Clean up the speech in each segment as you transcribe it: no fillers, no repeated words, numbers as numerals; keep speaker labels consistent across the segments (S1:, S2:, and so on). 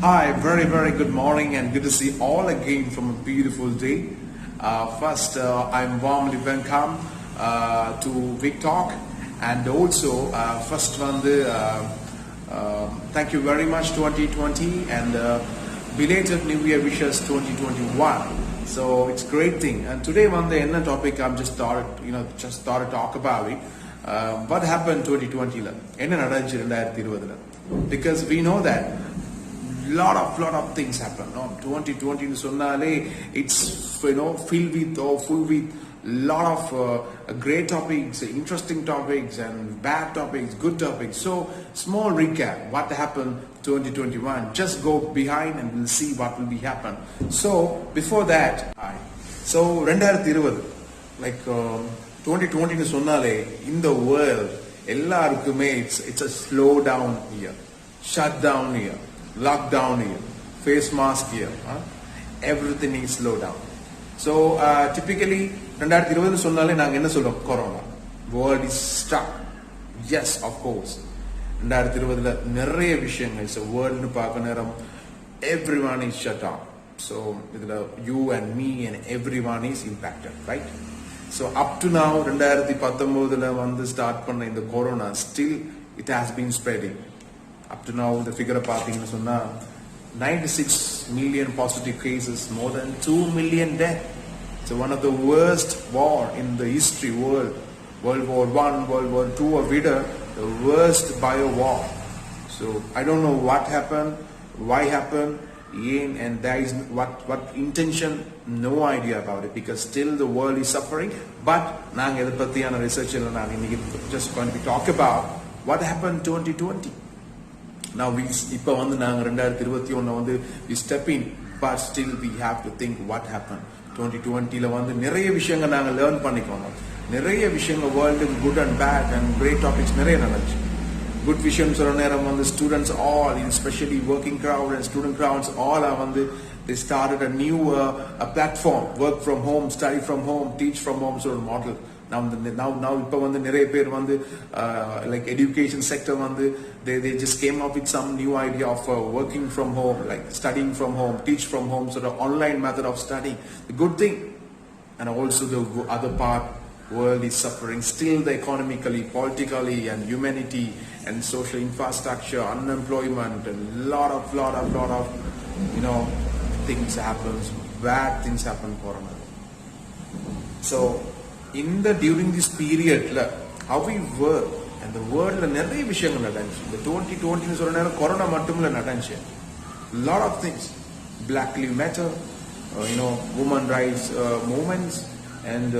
S1: Hi, very good morning and good to see all again from a beautiful day. First, I'm warmly welcome to Big Talk, and also first one, thank you very much 2020 and belated New Year wishes 2021. So it's a great thing. And today one the end topic I'm just thought to talk about it. What happened 2020 la? Enna nadanchu 2020 la? Because we know that lot of things happen. No, 2020 sonale it's filled with or full with lot of great topics, interesting topics, and bad topics, good topics. So small recap what happened 2021. Just go behind and we'll see what will be happen. So before that, so 2020 like 2020 sonale in the world எல்லாருக்குமே it's a slow down year, shut down year, lockdown here, face mask here, everything is slow down. So typically 2020 சொன்னாலே நாங்க என்ன சொல்றோம்? Corona. World is stuck. Yes, of course. 2020 நிறைய விஷயங்கள் so world னு பார்க்க நேரம் everyone is shut down. So இதுல you and me and everyone is impacted, right? So up to now 2019 வந்து ஸ்டார்ட் பண்ண இந்த corona still it has been spreading. Up to now, the figure of 96 million positive cases, more than 2 million death. So one of the worst war in the history world. World War I, World War II or wieder, the worst bio war. So I don't know what happened, why happened, and there is what intention, no idea about it, because still the world is suffering. But நாங்க இத பத்தியான ரிசர்ச்ல நான் இன்னைக்கு just going to be talk about what happened 2020. Now இப்போ வந்து நாங்க 2021 வந்து we step in, but still we have to think what happened 2020ல வந்து நிறைய விஷயங்கள் நாங்க லேர்ன் பண்ணிக்கோங்க. நிறைய விஷயங்கள் world good and bad and great topics நிறைய நடந்துச்சு. குட் விஷயம் சொல்ற நேரம் வந்து students all especially working crowd and student crowds all are வந்து they started a new platform, work from home, study from home, teach from home sort of model. Now இப்போ வந்து நிறைய பேர் வந்து like education sector வந்து they just came up with some new idea of working from home, like studying from home, teach from home, sort of online method of studying. The good thing, and also the other part, world is suffering still, the economically, politically, and humanity and social infrastructure, unemployment, and lot of things happens, bad things happen corona. So during this period how we work and the world நிறைய விஷயங்கள் நடந்துச்சு. இந்த 2020 னு சொல்ற நேரம் corona மட்டும் இல்ல நடந்துச்சு. Lot of things, Black Lives Matter, women rights movements, and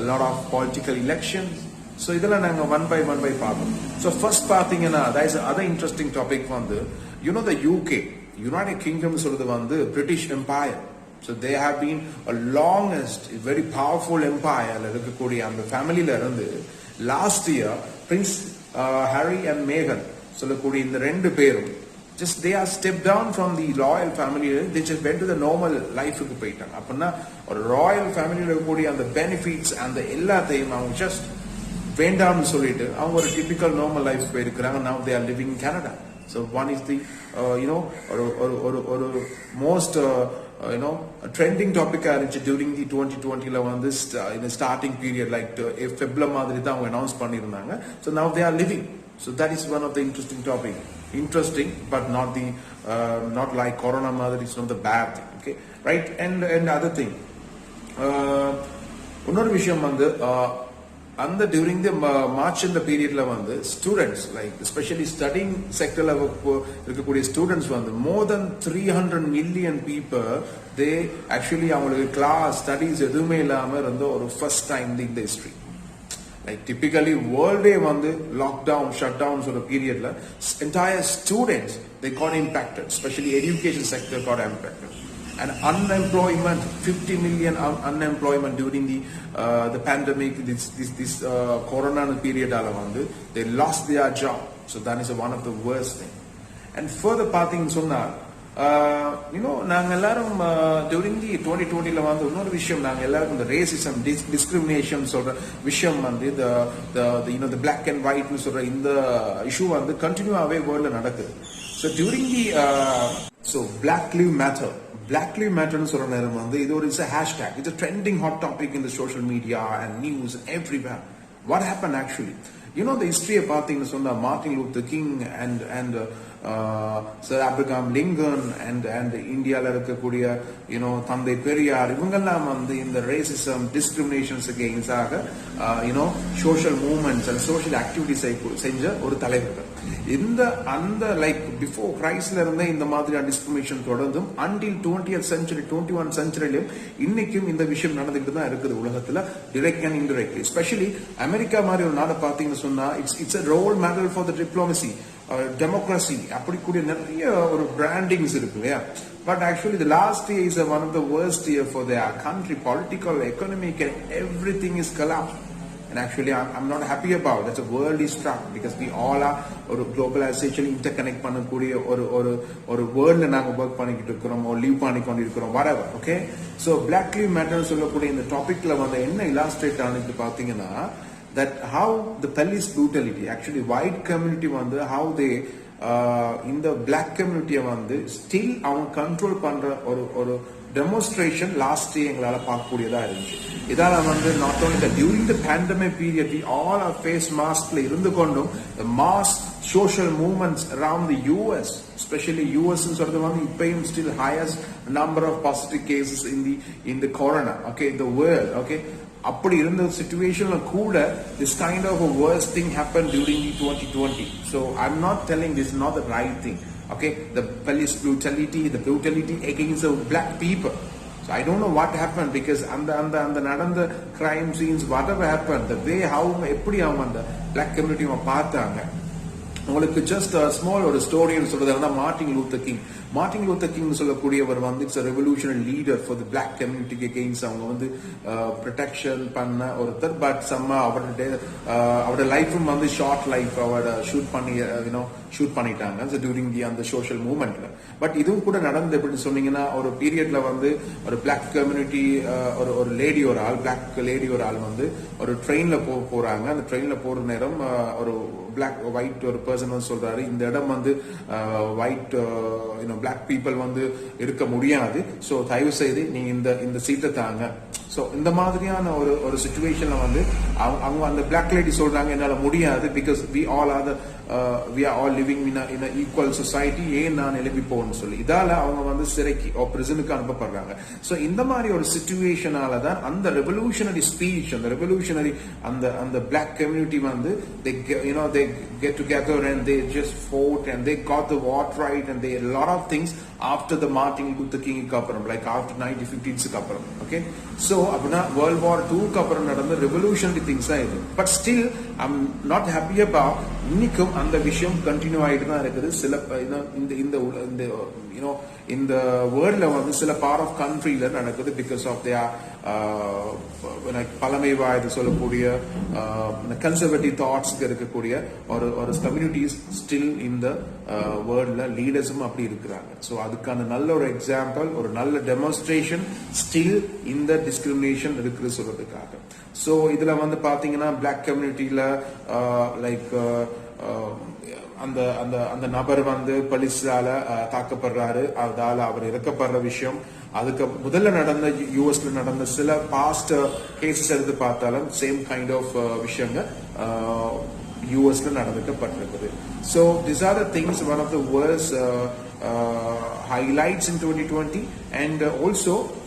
S1: a lot of political elections. So இதெல்லாம் நாங்க one by பார்ப்போம். So first பாத்தீங்கன்னா that is other interesting topic வந்து the UK, United Kingdom சொல்றது வந்து British Empire. So they have been a longest, very powerful empire. இருக்கக்கூடிய அந்த ஃபேமிலில இருந்து last year Prince Harry and Meghan சொல்லக்கூடிய இந்த ரெண்டு பேரும் just they are stepped down from the royal family. They just went to the normal life க்கு போயிட்டாங்க. அப்படின்னா ஒரு ராயல் ஃபேமிலில இருக்கக்கூடிய அந்த பெனிஃபிட்ஸ் அந்த எல்லாத்தையும் அவங்க just வேண்டாம்னு சொல்லிட்டு அவங்க ஒரு டிபிக்கல் நார்மல் லைஃப் போயிருக்கிறாங்க. Now they are living in Canada. So one is the most trending topic during the 2020 on this in the starting period, like February மாதிரி தான் அவங்க announce பண்ணிருந்தாங்க. So now they are living. So that is one of the interesting topic. Interesting, but not like corona மாதிரி. It's not the bad thing. Okay, right? And other thing. இன்னொரு விஷயம் வந்து and during the March in the period வந்து students, like especially studying sector இருக்கக்கூடிய students வந்து more than 300 million people, they actually அவங்களுக்கு class studies எதுவுமே இல்லாம இருந்த ஒரு first time in the history. Like typically world day வந்து lockdown, shutdown sort of periodல entire students they got impacted, especially education sector got impacted. And unemployment, 50 million unemployment during the pandemic, this corona period they lost their job. So that is one of the worst thing. And further pathing சொன்னா நாங்க எல்லாரும் during the 2020 வந்து இன்னொரு விஷயம் நாங்க எல்லாரும் இந்த racism, discrimination சொல்ற விஷயம் வந்து the black and white சொல்ற இந்த issue வந்து கண்டினியூவாவே வேர்ல்ட்ல நடக்குது. So during the so Black Lives Matter. Black Lives Matterன்னு சொல்ற நேரம் வந்து இது ஒரு it's a hashtag. It's a trending hot topic in the social media and news and everywhere. What happened actually? You know the history பார்த்தீங்கன்னு சொன்னா Martin Luther King and Sir Abraham Lincoln and இந்தியாவில் இருக்கக்கூடிய தந்தை பெரியார் இவங்கெல்லாம் வந்து இந்த racism discriminations against ஆக social movements and social activities செஞ்ச ஒரு தலைவர்கள். அந்த லைக் பிஃபோர் கிரைஸ்ட்ல இருந்தே இந்த மாதிரியான டிஸ்கிரிமினேஷன் தொடர்ந்தும் அன்டில் 20th century 21st centuryலயும் இன்னைக்கும் இந்த விஷயம் நடந்துகிட்டு தான் இருக்குது உலகத்துல, direct and indirectly. Especially America மாதிரி ஒரு நாடை பார்த்தீங்கன்னு சொன்னா it's a role model for the diplomacy, democracy, அப்படி கூடிய நிறைய ஒரு பிராண்டிங்ஸ் இருக்கு இல்லையா. But actually the last year is one of the worst year for their country, political, economic, and everything is collapsed. And actually I'm not happy about that. The world is struck because we all are or globalization interconnect பண்ணக்கூடிய ஒரு வேர்ல்ட்ல நாங்க work பண்ணிக்கிட்டு இருக்கிறோம், or live பண்ணிக்கொண்டு இருக்கிறோம், whatever. Okay, so Black Lives Matter சொல்லக்கூடிய இந்த டாபிக்ல வந்து என்ன illustrate ஆனது பாத்தீங்கன்னா that how the police brutality actually white community வந்து how they இந்த black community வந்து still அவங்க கண்ட்ரோல் பண்ற ஒரு டெமோன்ஸ்ட்ரேஷன் லாஸ்ட் இயர் எங்களால பார்க்கக்கூடியதா இருந்துச்சு. இதால வந்து not only the during the pandemic period we all are face மாஸ்க்ல இருந்து கொண்டும் mass social movements around the US, especially US சொல்றது வந்து இப்பயும் still highest number of positive cases in the corona, okay, in the world. Okay, அப்படி இருந்த சிச்சுவேஷன்ல கூட this kind of worst thing happened during 2020. So I'm not telling this is not the right thing. Okay, the police brutality, the brutality against the black people. So I don't know what happened because அந்த நடந்த crime scenes, whatever happened, the way how எப்படி அவங்க அந்த black community பார்த்தாங்க. உங்களுக்கு just small ஒரு ஸ்டோரின்னு சொல்றது Martin Luther King சொல்லக்கூடியவர் வந்து its revolutionary leader for the black கம்யூனிட்டிக்கு அகெயின்ஸ்ட் அவங்க வந்து ப்ரொடெக்ஷன் பண்ண ஒருத்தர். பட் சம்மா அவரோட லைஃபும் வந்து ஷார்ட் லைஃப் அவரோட ஷூட் பண்ணிட்டாங்க டியூரிங் தி அந்த சோஷியல் மூவ்மெண்ட்ல. பட் இதுவும் கூட நடந்து எப்படின்னு சொன்னீங்கன்னா ஒரு பீரியட்ல வந்து ஒரு பிளாக் கம்யூனிட்டி ஒரு லேடி ஒரு ஆள் வந்து ஒரு ட்ரெயின்ல போறாங்க. அந்த ட்ரெயின்ல போற நேரம் ஒரு ஒயிட் ஒரு பர்சன் சொல்றாரு, இந்த இடம் வந்து ஒயிட் பிளாக் பீப்புள் வந்து இருக்க முடியாது, சோ தயவு செய்து நீங்க இந்த சீட்டை தாங்க. சோ இந்த மாதிரியான ஒரு சிச்சுவேஷன்ல வந்து அவங்க அந்த பிளாக் லேடி சொல்றாங்க என்னால முடியாது because we are all living in a equal society, ஏன் நான் எழுப்பி போகணும்னு சொல்லி இதால அவங்க வந்து சிறைக்கு பிரிசனுக்கு அனுப்பப்படுறாங்க. சோ இந்த மாதிரி ஒரு சிச்சுவேஷனால தான் அந்த ரெவல்யூஷனரி ஸ்பீச், அந்த ரெவல்யூஷனரி அந்த பிளாக் கம்யூனிட்டி வந்து they get together and they just fought and they got the war right and they a lot of things after the Martin Luther King அப்புறம் like after 1915 அப்புறம். Okay, so அப்படின்னா World War II அப்புறம் நடந்த revolutionary things தான் இது. But still I'm not happy about இன்னைக்கும் அந்த விஷயம் கண்டினியூ ஆயிட்டு தான் இருக்குது. சில இந்த வேர்ல்ட்ல வந்து சில பார்ட் ஆஃப் கண்ட்ரில நடக்குது பிகாஸ் ஆஃப் தேர் பழமைவாய்ந்து சொல்லக்கூடிய கன்சர்வேட்டிவ் தாட்ஸ் இருக்கக்கூடிய ஒரு கம்யூனிட்டிஸ் ஸ்டில் இந்த வேர்ல்ட்ல லீடர்ஸும் அப்படி இருக்கிறாங்க. ஸோ அதுக்கான நல்ல ஒரு எக்ஸாம்பிள், ஒரு நல்ல டெமான்ஸ்ட்ரேஷன் ஸ்டில் இந்த டிஸ்கிரிமினேஷன் இருக்குது சொல்றதுக்காக. ஸோ இதுல வந்து பாத்தீங்கன்னா பிளாக் கம்யூனிட்டியில லைக் அந்த நபர் வந்து போலீஸால தாக்கப்படுறாரு, அதால அவர் இறக்கப்படுற விஷயம். அதுக்கு முதல்ல நடந்த யூஎஸ்ல நடந்த சில பாஸ்ட் கேசஸ் எடுத்து பார்த்தாலும் சேம் கைண்ட் ஆஃப் விஷயங்கள் யூஎஸ்ல நடந்துக்கப்பட்டிருக்குது. So this are the things, one of the worst highlights in 2020 and also